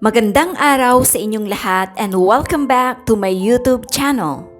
Magandang araw sa inyong lahat and welcome back to my YouTube channel.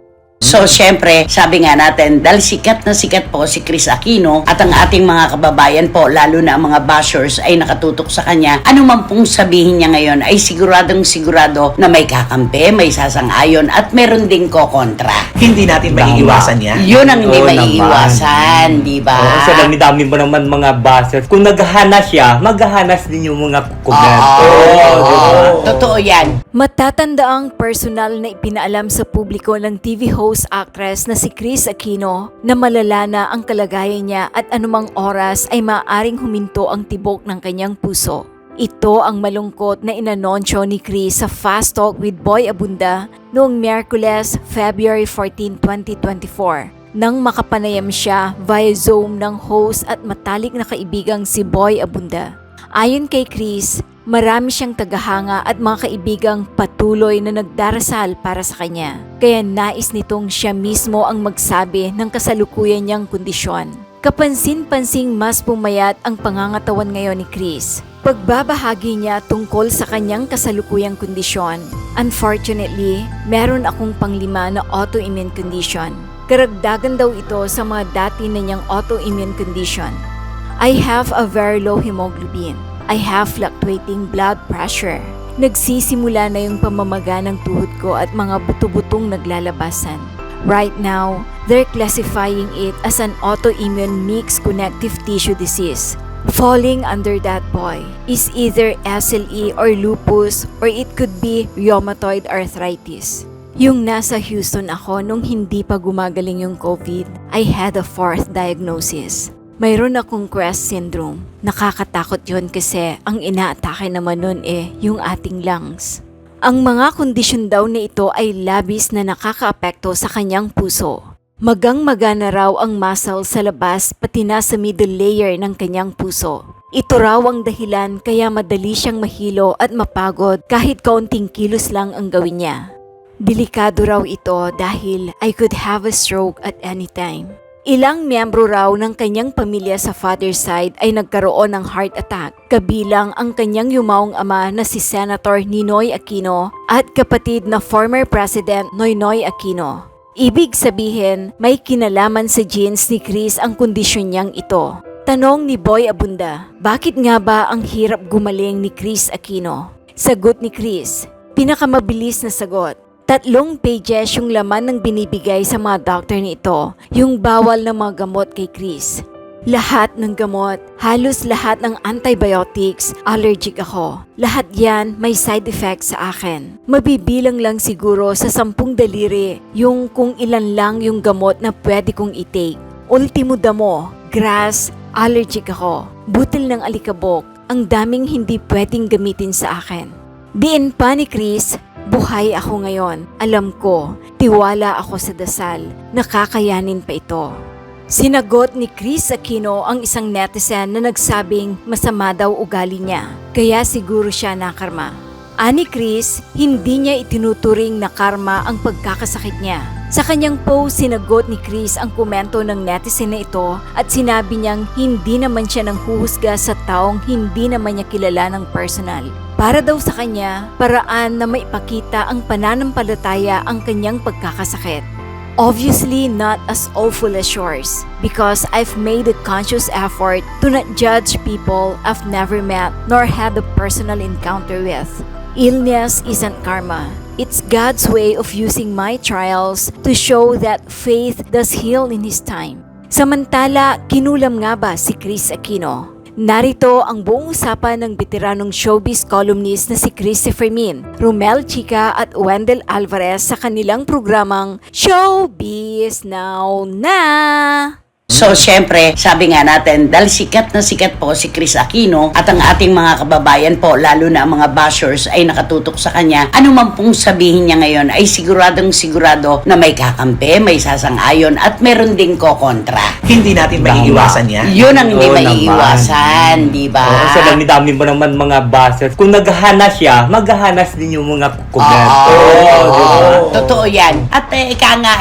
So, syempre, sabi nga natin, dahil sikat na sikat po si Kris Aquino at ang ating mga kababayan po, lalo na ang mga bashers ay nakatutok sa kanya, ano man pong sabihin niya ngayon ay siguradong sigurado na may kakampi, may sasang-ayon at meron ding kokontra. Hindi natin maiiwasan yan. Yun ang hindi Oo maiiwasan, di ba? Oo, sa dami-dami mo naman mga bashers. Kung naghahanas siya, maghahanas din yung mga komento. Oo. Totoo yan. Matatandaang personal na ipinaalam sa publiko ng TV host actress na si Kris Aquino na malala na ang kalagayan niya at anumang oras ay maaaring huminto ang tibok ng kanyang puso. Ito ang malungkot na inanonsyo ni Kris sa Fast Talk with Boy Abunda noong Miyerkules, February 14, 2024 nang makapanayam siya via Zoom ng host at matalik na kaibigang si Boy Abunda. Ayon kay Kris, marami siyang tagahanga at mga kaibigang patuloy na nagdarasal para sa kanya. Kaya nais nitong siya mismo ang magsabi ng kasalukuyan niyang kondisyon. Kapansin-pansing mas pumayat ang pangangatawan ngayon ni Kris. Pagbabahagi niya tungkol sa kanyang kasalukuyang kondisyon. Unfortunately, meron akong panglima na autoimmune condition. Karagdagan daw ito sa mga dati na niyang autoimmune condition. I have a very low hemoglobin. I have fluctuating blood pressure. Nagsisimula na yung pamamaga ng tuhod ko at mga buto-butong naglalabasan. Right now, they're classifying it as an autoimmune mixed connective tissue disease. Falling under that boy is either SLE or lupus or it could be rheumatoid arthritis. Yung nasa Houston ako nung hindi pa gumagaling yung COVID, I had a fourth diagnosis. Mayroon akong CREST syndrome. Nakakatakot yon kasi ang inaatake naman nun yung ating lungs. Ang mga kondisyon daw na ito ay labis na nakakaapekto sa kanyang puso. Magang-magana raw ang muscle sa labas pati na sa middle layer ng kanyang puso. Ito raw ang dahilan kaya madali siyang mahilo at mapagod kahit kaunting kilos lang ang gawin niya. Delikado raw ito dahil I could have a stroke at any time. Ilang miyembro raw ng kanyang pamilya sa father's side ay nagkaroon ng heart attack, kabilang ang kanyang yumaong ama na si Senator Ninoy Aquino at kapatid na former President Noynoy Aquino. Ibig sabihin, may kinalaman sa genes ni Kris ang kondisyon niyang ito. Tanong ni Boy Abunda, bakit nga ba ang hirap gumaling ni Kris Aquino? Sagot ni Kris, pinakamabilis na sagot. 3 pages yung laman ng binibigay sa mga doctor nito, yung bawal na mga gamot kay Kris. Lahat ng gamot, halos lahat ng antibiotics, allergic ako. Lahat yan may side effects sa akin. Mabibilang lang siguro sa 10 daliri yung kung ilan lang yung gamot na pwede kong i-take. Ultimo damo, grass, allergic ako. Butil ng alikabok, ang daming hindi pwedeng gamitin sa akin. Diin pa ni Kris, buhay ako ngayon. Alam ko, tiwala ako sa dasal. Nakakayanin pa ito. Sinagot ni Kris Aquino ang isang netizen na nagsabing masama daw ugali niya. Kaya siguro siya nakarma. Ani Kris, hindi niya itinuturing na karma ang pagkakasakit niya. Sa kanyang post, sinagot ni Kris ang komento ng netizen na ito at sinabi niyang hindi naman siya nanghuhusga sa taong hindi naman niya kilala ng personal. Para daw sa kanya, paraan na maipakita ang pananampalataya ang kanyang pagkakasakit. Obviously not as awful as yours because I've made a conscious effort to not judge people I've never met nor had a personal encounter with. Illness isn't karma. It's God's way of using my trials to show that faith does heal in His time. Samantala, kinulam nga ba si Kris Aquino? Narito ang buong usapan ng veteranong showbiz columnist na si Christopher Min, Romel Chica at Wendell Alvarez sa kanilang programang Showbiz Now Na! So, syempre, sabi nga natin, dahil sikat na sikat po si Kris Aquino at ang ating mga kababayan po, lalo na ang mga bashers ay nakatutok sa kanya, ano man pong sabihin niya ngayon ay siguradong sigurado na may kakampi, may sasang-ayon at meron ding kokontra. Hindi natin maiiwasan yan. Yun ang hindi Oo maiiwasan, di ba? Oo, sa dami-dami mo naman mga bashers. Kung naghahanas siya, maghahanas din yung mga komento. Totoo yan. At ika nga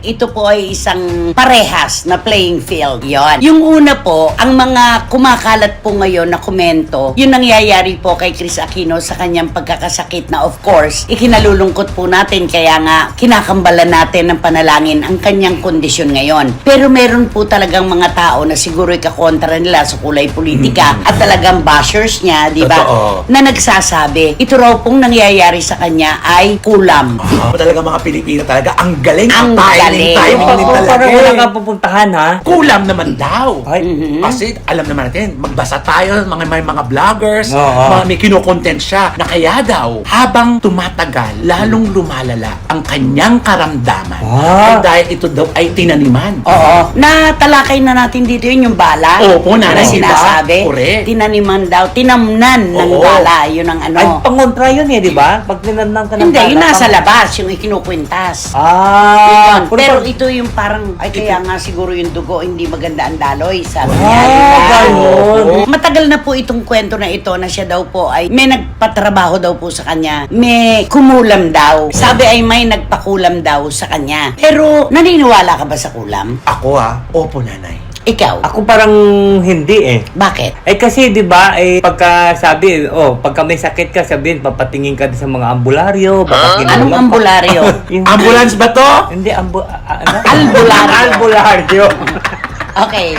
ito po ay isang parehas na playing healing field. Yon. Yung una po, ang mga kumakalat po ngayon na komento, yung nangyayari po kay Chris Aquino sa kanyang pagkakasakit na of course, ikinalulungkot po natin kaya nga kinakambalan natin ng panalangin ang kanyang kondisyon ngayon. Pero meron po talagang mga tao na siguro ikakontra nila sa kulay politika at talagang bashers niya, di ba? Totoo. Na nagsasabi, ito raw pong nangyayari sa kanya ay kulam. Talaga mga Pilipino talaga, ang galing Ang galing. timing din Oo, talaga. parang wala eh. kang pupuntahan, ha? Kulam naman daw. Ay, Kasi alam naman natin, magbasa tayo, may mga vloggers, Oo. may kinokontent siya, na kaya daw, habang tumatagal, lalong lumalala ang kanyang karamdaman. Ah. Ay dahil ito daw ay tinaniman. Oo. Natalakay na natin dito yun, yung bala. Opo, na nanay, sinasabi. diba? Correct. Tinaniman daw, tinamnan ng Oo. bala. Yun ang ano. ay pangontra yun eh, di ba? Pag tinandang ka ng Hindi, bala, yun nasa pang- labas, yung ikinukwintas. Ah, Yun. Pero ito yung parang, ay kaya nga siguro yung dugo, hindi maganda ang daloy, sabi niya. Ah, diba? ganun. Matagal na po itong kwento na ito na siya daw po ay may nagpatrabaho daw po sa kanya. May kumulam daw. Sabi ay may nagpakulam daw sa kanya. Pero naniniwala ka ba sa kulam? Ako opo nanay. Ikaw? Ako parang hindi eh. Bakit? Eh kasi 'di ba pagka sabi, pagka may sakit ka sabihin papatingin ka sa mga ambularyo, baka kinulam Anong ka. ambularyo? Yung- Ambulance ba to? Hindi ano? Albularyo. Albularyo. Okay.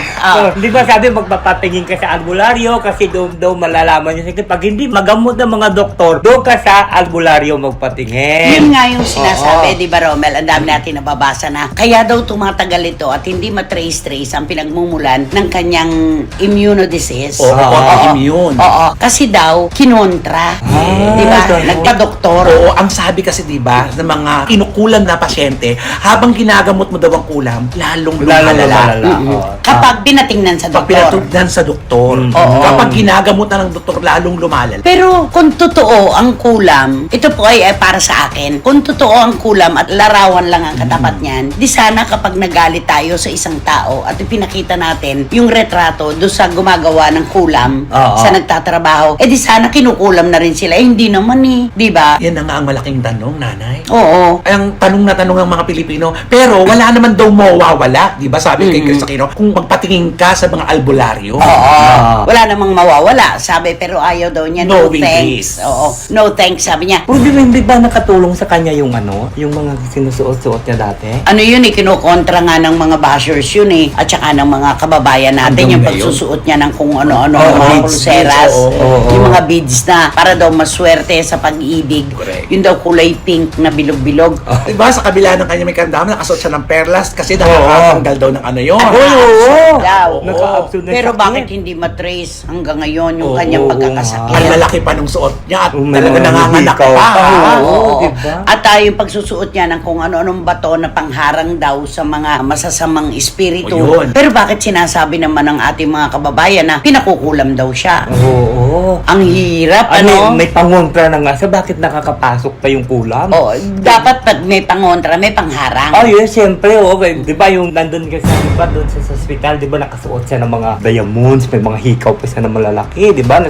Di ba sabi magpapatingin ka sa albularyo kasi doon daw malalaman yung sakit. Pag hindi magamot ng mga doktor, doon ka sa albularyo magpatingin. Yun nga yung sinasabi, Oo. di ba Romel? Ang dami natin nababasa na. Kaya daw tumatagal ito at hindi matrace-trace ang pinagmumulan ng kanyang immunodisease. Oo, Oo. immune. Oo. Kasi daw, kinontra. Di ba? ganun. Nagka-doktor. Oo, ang sabi kasi 'di ba ng mga kinukulam na pasyente, habang ginagamot mo daw ang kulam, lalong lumalala. Lalala. Mm-mm. Kapag pinatingnan sa Pag doktor. pinatugnan sa doktor, Oo. kapag ginagamot na ng doktor, lalong lumalala. Pero kung totoo ang kulam, ito po ay para sa akin, kung totoo ang kulam at larawan lang ang katapat niyan, di sana kapag nagalit tayo sa isang tao at ipinakita natin yung retrato do sa gumagawa ng kulam, Oo. sa nagtatrabaho, di sana kinukulam na rin sila. Hindi naman di ba? Yan na nga ang malaking tanong, nanay. Oo. Ang tanong na tanong ng mga Pilipino, pero wala naman daw mawawala, 'di ba? Sabi kay Chris Aquino, kung magpatingin ka sa mga albularyo. Oo. Ah. Wala namang mawawala. Sabi, pero ayaw daw niya, no Knowing thanks. this. Oo. No thanks, sabi niya. Hindi ba nakatulong sa kanya yung yung mga sinusuot-suot niya dati? Ano yun kinukontra nga ng mga bashers yun at saka ng mga kababayan natin Hanggang yung ngayon. pagsusuot niya ng kung ano-ano, Oo, mga beads, pulseras, beads, oo. yung mga beads na para daw maswerte sa pag-ibig. Correct. Yung daw kulay pink na bilog-bilog. Diba, sa kabila ng kanya may kandama, nakasuot siya ng perlas kasi nakakatanggal daw ng ano yun. Daw. Naka-absent na Pero sakit. bakit hindi matrace hanggang ngayon yung Oo. kanyang pagkakasakit? Ang lalaki pa nung suot niya at May talaga mga nanganganak hikaw pa. pa. Oo. Oo, diba? At yung pagsusuot niya ng kung ano-anong bato na pangharang daw sa mga masasamang espiritu. O, yun. Pero bakit sinasabi naman ng ating mga kababayan na pinakukulam daw siya? Oo. Ang hirap, May pangontra na nga sa bakit nakakapasok pa yung kulam? Oh, dapat pag may pangontra, may pangharang. Oh, yes, siyempre. Okay. Di ba yung nandun ka doon sa hospital, di ba nakasuot siya ng mga diamonds, may mga hikaw pa siya na malalaki, di ba?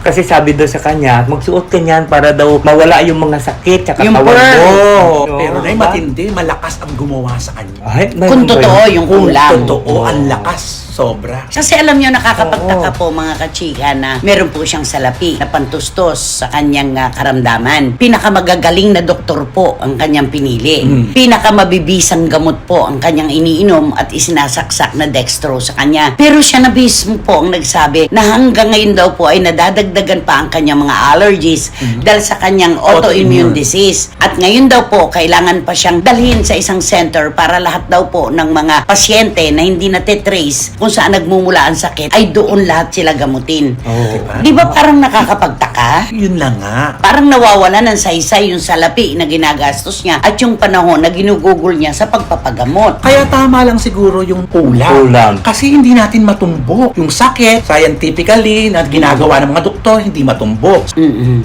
Kasi sabi daw sa kanya, magsuot ka niyan para daw mawala yung mga sakit, tsaka Yung tawag pearl. mo. Pero na diba? matindi, malakas ang gumawa sa kanya. Ay, Kung meron ba totoo yun? yung Kung kulam. totoo, ang lakas, sobra. Kasi alam nyo, nakakapagtaka po mga kachika na meron po siyang salapi na pantustos sa kanyang karamdaman. Pinakamagagaling na doktor po ang kanyang pinili. Pinakamabibisang gamot po ang kanyang iniinom at isinasaksak na dextro sa kanya. Pero siya na mismo po ang nagsabi na hanggang ngayon daw po ay nadadagdagan pa ang kanyang mga allergies dahil sa kanyang autoimmune disease. At ngayon daw po, kailangan pa siyang dalhin sa isang center para lahat daw po ng mga pasyente na hindi natitrace kung saan nagmumula ang sakit, ay doon lahat sila gamutin. Oo. Di ba parang nakakapagtaka? Yun lang nga. Parang nawawala ng saysay yung salapi na ginagastos niya at yung panahon na ginugugol niya sa pagpapagamot. Kaya tama lang siguro yung kulam. Kulam. Kasi hindi natin matumbok. Yung sakit, scientifically, na ginagawa ng mga doktor, hindi matumbok.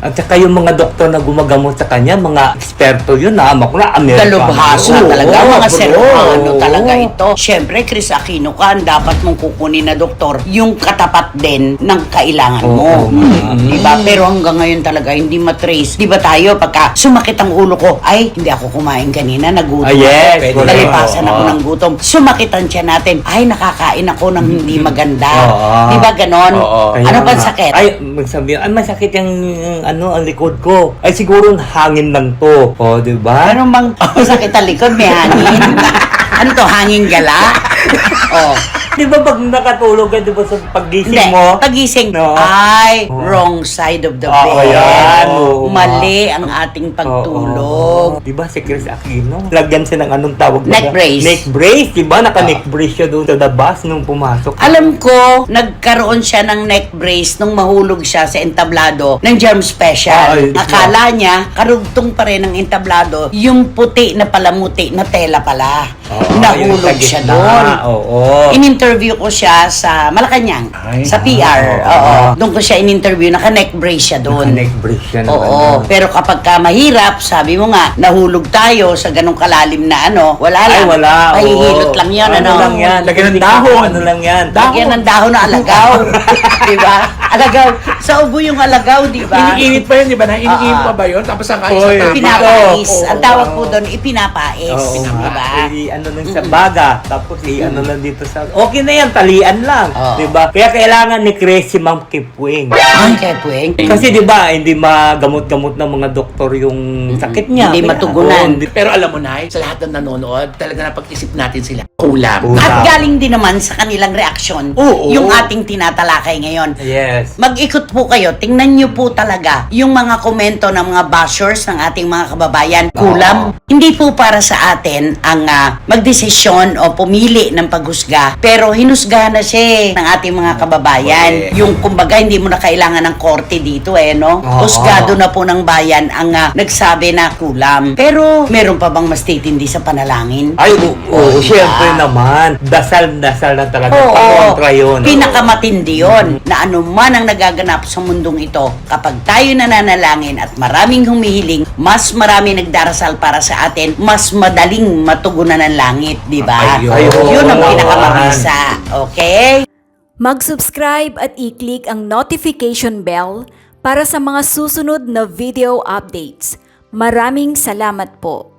At saka yung mga doktor na gumagamot sa kanya, mga eksperto yun na Amerikano. Dalubhasa Oo, talaga, mga bro. serpano Oo. talaga ito. Siyempre, Chris Aquino ka, ang dapat mo mong kukunin na doktor yung katapat din ng kailangan mo. Oo. Diba? Pero hanggang ngayon talaga, hindi matrace. Diba tayo, pagka sumakit ang ulo ko, ay, hindi ako kumain kanina, nagutom Ah, yes, ako. correct. Nalipasan ako Oo. ng gutom. Sumakit ang tiyan natin, ay, nakakain ako ng hindi maganda. Oo. Diba ganon? Oo. Ano Kaya ba nga. sakit? Ay, magsabi, ay masakit yung ang likod ko. Ay siguro hangin lang to. O, di ba? Ano mang masakit ang likod, may hangin? Ano to, hangin gala? Oh. Di ba pag nakatulog ka, di ba sa paggising Hindi, mo? pagising, No. ay, Oo. wrong side of the Oo, bed. yan. Oo. Mali ang ating pagtulog. Di ba si Chris Aquino? Lagyan siya ng anong tawag ba? Neck brace. Neck brace, di ba? Naka-neck brace siya doon sa the bus nung pumasok. Alam ko, nagkaroon siya ng neck brace nung mahulog siya sa entablado ng Germ Special. Ay, Akala niya, karugtong pa rin ng entablado, yung puti na palamuti na tela pala. Oo, Nahulog yung sa siya gitna. doon. Oo. In-interview ko siya sa Malacanang, Ay, sa PR. oo. Oo. Doon ko siya in-interview, naka-neck brace siya doon. Naka-neck brace siya naman. Oo, pero kapag ka mahirap, sabi mo nga, nahulog tayo sa ganong kalalim na ano, wala Ay, lang. wala. oo. Mahihilot lang yun, ano. lang yan. Lagyan ng dahon. Ano lang yan. Lagyan ng dahon na alagaw. Diba? Alagaw. Sa ubo yung alagaw, diba? Iniinit pa yun, di ba? Iniinit Oo. pa ba yun? Tapos ang Oy, kain sa tama. Pinapais. Oo. Ang tawag po doon, ipinapais. Oo nga. Diba? Ano lang sa baga. Tapos ano lang dito sa... Okay na yan, talian lang. Oo. Diba? Kaya kailangan ni Chris si Ma'am Kipwing. Ay, kaya puwing. Kasi di ba hindi magamot-gamot ng mga doktor yung sakit niya. Hindi Kaya, matugunan. oo, Pero alam mo, Nay, sa lahat ng nanonood, talaga napag-isip natin sila. Kulam. Kulam. At galing din naman sa kanilang reaksyon, Oo. yung ating tinatalakay ngayon. Yes. Mag-ikot po kayo, tingnan nyo po talaga yung mga komento ng mga bashers ng ating mga kababayan. Kulam. Hindi po para sa atin ang magdesisyon o pumili ng paghusga. Pero hinusgahan na siya ng ating mga kababayan. Correct. Yung kumbaga hindi mo na kailangan ng korte dito no? Oo. Husgado na po ng bayan ang nagsabi na kulam. Pero meron pa bang mas titindi sa panalangin? Ay, oo, diba? syempre naman. Dasal-dasal na talaga. Oo, Pakontra yun. pinakamatindi yun na anuman ang nagaganap sa mundong ito, kapag tayo nananalangin at maraming humihiling, mas marami nagdarasal para sa atin, mas madaling matugunan ng langit, di ba? Ayun. Yun ang Oo. pinakamabisa. Okay? Mag-subscribe at i-click ang notification bell para sa mga susunod na video updates. Maraming salamat po.